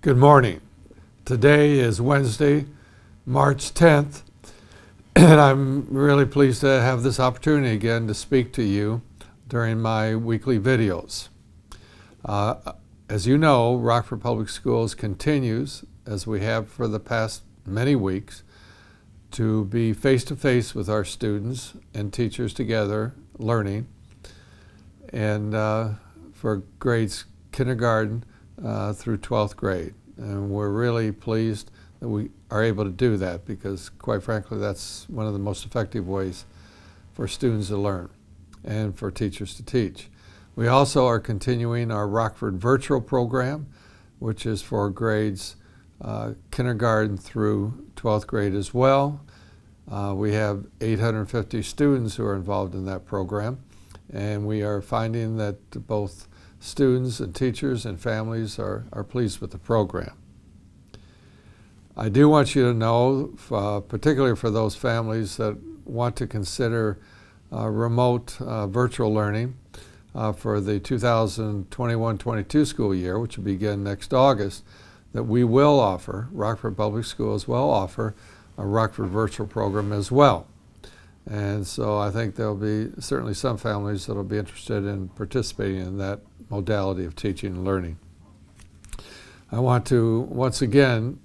Good morning. Today is Wednesday, March 10th, and I'm really pleased to have this opportunity again to speak to you during my weekly videos. As you know, Rockford Public Schools continues, as we have for the past many weeks, to be face-to-face with our students and teachers together learning, and for grades kindergarten through 12th grade. And we're really pleased that we are able to do that because, quite frankly, that's one of the most effective ways for students to learn and for teachers to teach. We also are continuing our Rockford virtual program, which is for grades kindergarten through 12th grade as well. We have 850 students who are involved in that program, and we are finding that both students and teachers and families are pleased with the program. I do want you to know, particularly for those families that want to consider remote virtual learning for the 2021-22 school year, which will begin next August, that we will offer, Rockford Public Schools will offer a Rockford virtual program as well. And so I think there'll be certainly some families that will be interested in participating in that modality of teaching and learning. I want to once again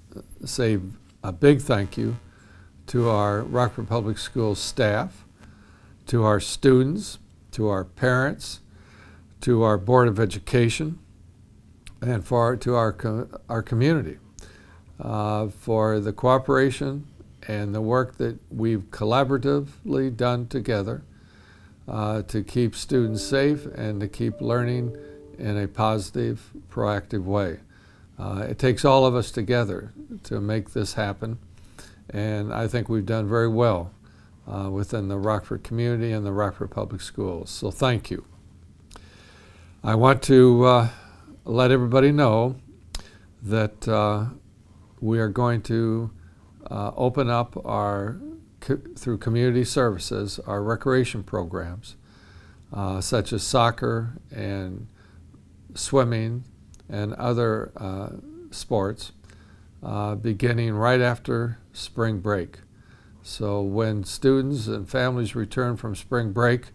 say a big thank you to our Rockford Public Schools staff, to our students, to our parents, to our Board of Education, and to our community for the cooperation and the work that we've collaboratively done together to keep students safe and to keep learning in a positive, proactive way. It takes all of us together to make this happen, and I think we've done very well within the Rockford community and the Rockford Public Schools. So thank you. I want to let everybody know that we are going to open up through community services, our recreation programs, such as soccer and swimming and other sports, beginning right after spring break. So when students and families return from spring break,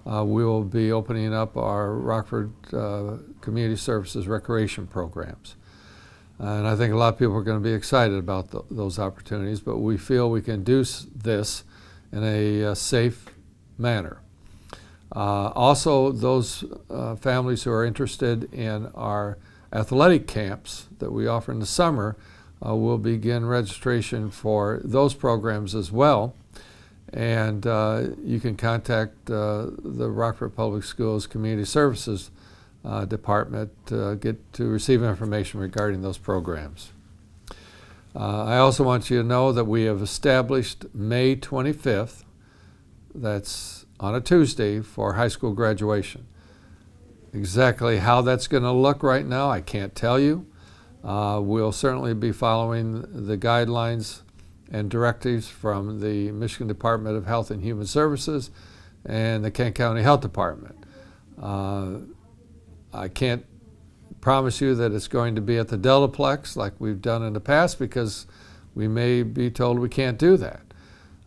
we will be opening up our Rockford Community Services recreation programs. And I think a lot of people are going to be excited about those opportunities, but we feel we can do this in a safe manner. Also, those families who are interested in our athletic camps that we offer in the summer will begin registration for those programs as well. And you can contact the Rockford Public Schools Community Services Department to receive information regarding those programs. I also want you to know that we have established May 25th, that's on a Tuesday, for high school graduation. Exactly how that's going to look right now, I can't tell you. We'll certainly be following the guidelines and directives from the Michigan Department of Health and Human Services and the Kent County Health Department. I can't promise you that it's going to be at the Deltaplex like we've done in the past because we may be told we can't do that.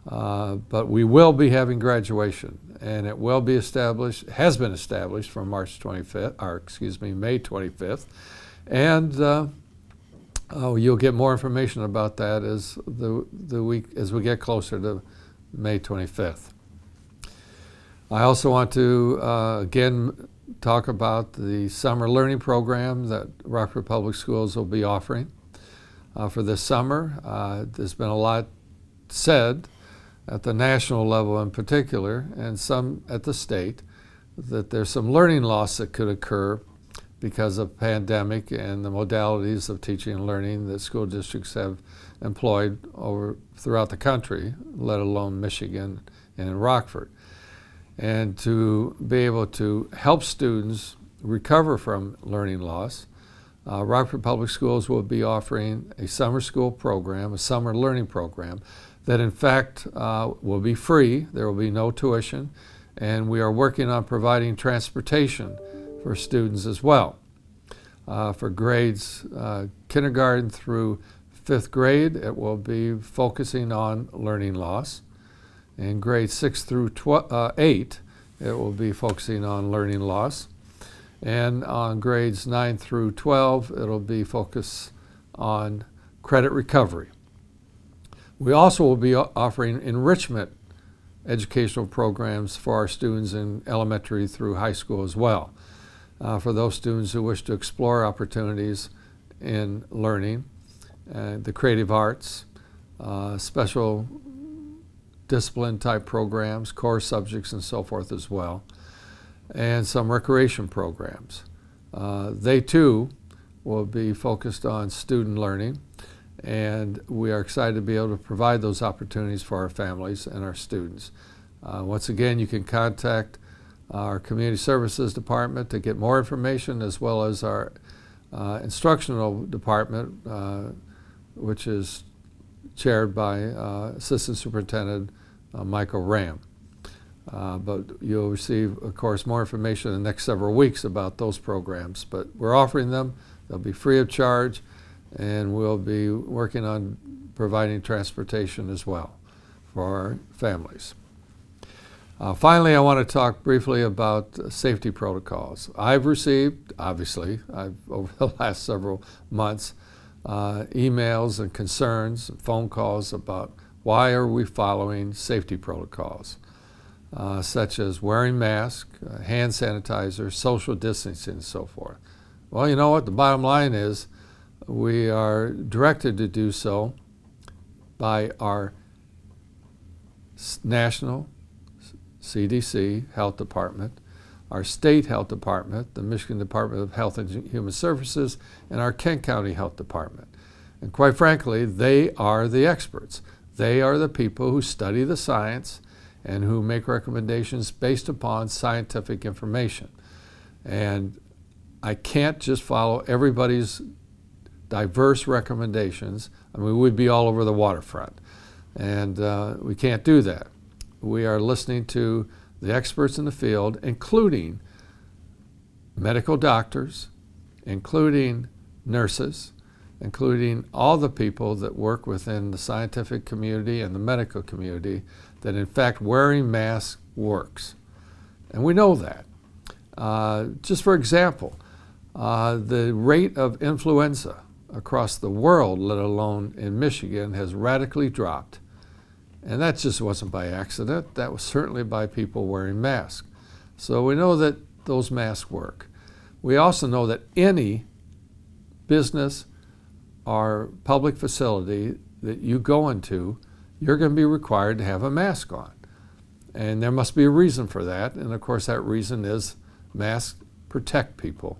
But we will be having graduation, and it will be established, has been established for May 25th. And you'll get more information about that as as we get closer to May 25th. I also want to again talk about the summer learning program that Rockford Public Schools will be offering for this summer. There's been a lot said at the national level in particular, and some at the state, that there's some learning loss that could occur because of pandemic and the modalities of teaching and learning that school districts have employed throughout the country, let alone Michigan and in Rockford. And to be able to help students recover from learning loss, Rockford Public Schools will be offering a summer school program, a summer learning program, that in fact will be free. There will be no tuition, and we are working on providing transportation for students as well. For grades kindergarten through 5th grade, it will be focusing on learning loss. In grades 6 through 8, it will be focusing on learning loss. And on grades 9 through 12, it'll be focused on credit recovery. We also will be offering enrichment educational programs for our students in elementary through high school as well. For those students who wish to explore opportunities in learning, the creative arts, special discipline type programs, core subjects and so forth as well, and some recreation programs. They too will be focused on student learning, and we are excited to be able to provide those opportunities for our families and our students. Once again, you can contact our Community Services Department to get more information, as well as our Instructional Department, which is chaired by Assistant Superintendent Michael Ram. But you'll receive, of course, more information in the next several weeks about those programs. But we're offering them. They'll be free of charge, and we'll be working on providing transportation as well for our families. Finally, I want to talk briefly about safety protocols. I've received, obviously, over the last several months, emails and concerns, and phone calls about why are we following safety protocols, such as wearing masks, hand sanitizer, social distancing, and so forth. Well, you know what? The bottom line is we are directed to do so by our national CDC Health Department, our state health department, the Michigan Department of Health and Human Services, and our Kent County Health Department. And quite frankly, they are the experts. They are the people who study the science and who make recommendations based upon scientific information. And I can't just follow everybody's diverse recommendations. I mean, we'd be all over the waterfront. And we can't do that. We are listening to the experts in the field, including medical doctors, including nurses, including all the people that work within the scientific community and the medical community, that in fact wearing masks works. And we know that. Just for example, the rate of influenza across the world, let alone in Michigan, has radically dropped. And that just wasn't by accident. That was certainly by people wearing masks. So we know that those masks work. We also know that any business or public facility that you go into, you're going to be required to have a mask on. And there must be a reason for that. And of course, that reason is masks protect people.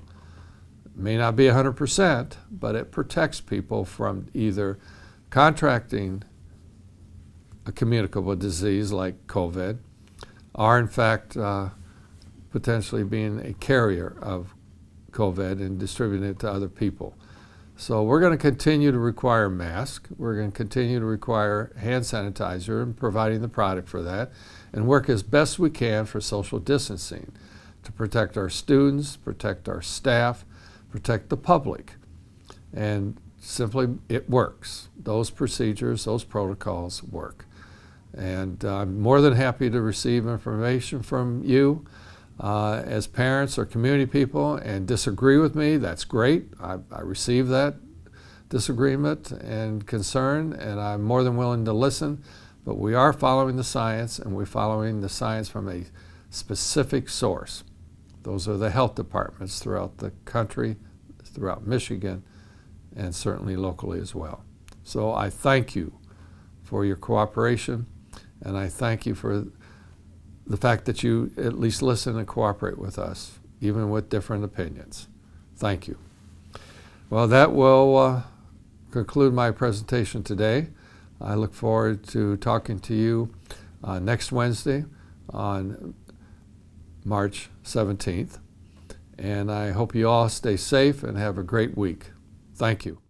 It may not be 100%, but it protects people from either contracting a communicable disease like COVID, or in fact potentially being a carrier of COVID and distributing it to other people. So we're going to continue to require masks. We're going to continue to require hand sanitizer and providing the product for that, and work as best we can for social distancing to protect our students, protect our staff, protect the public. And simply, it works. Those procedures, those protocols work. And I'm more than happy to receive information from you as parents or community people and disagree with me. That's great. I receive that disagreement and concern, and I'm more than willing to listen. But we are following the science, and we're following the science from a specific source. Those are the health departments throughout the country, throughout Michigan, and certainly locally as well. So I thank you for your cooperation. And I thank you for the fact that you at least listen and cooperate with us, even with different opinions. Thank you. Well, that will conclude my presentation today. I look forward to talking to you next Wednesday on March 17th. And I hope you all stay safe and have a great week. Thank you.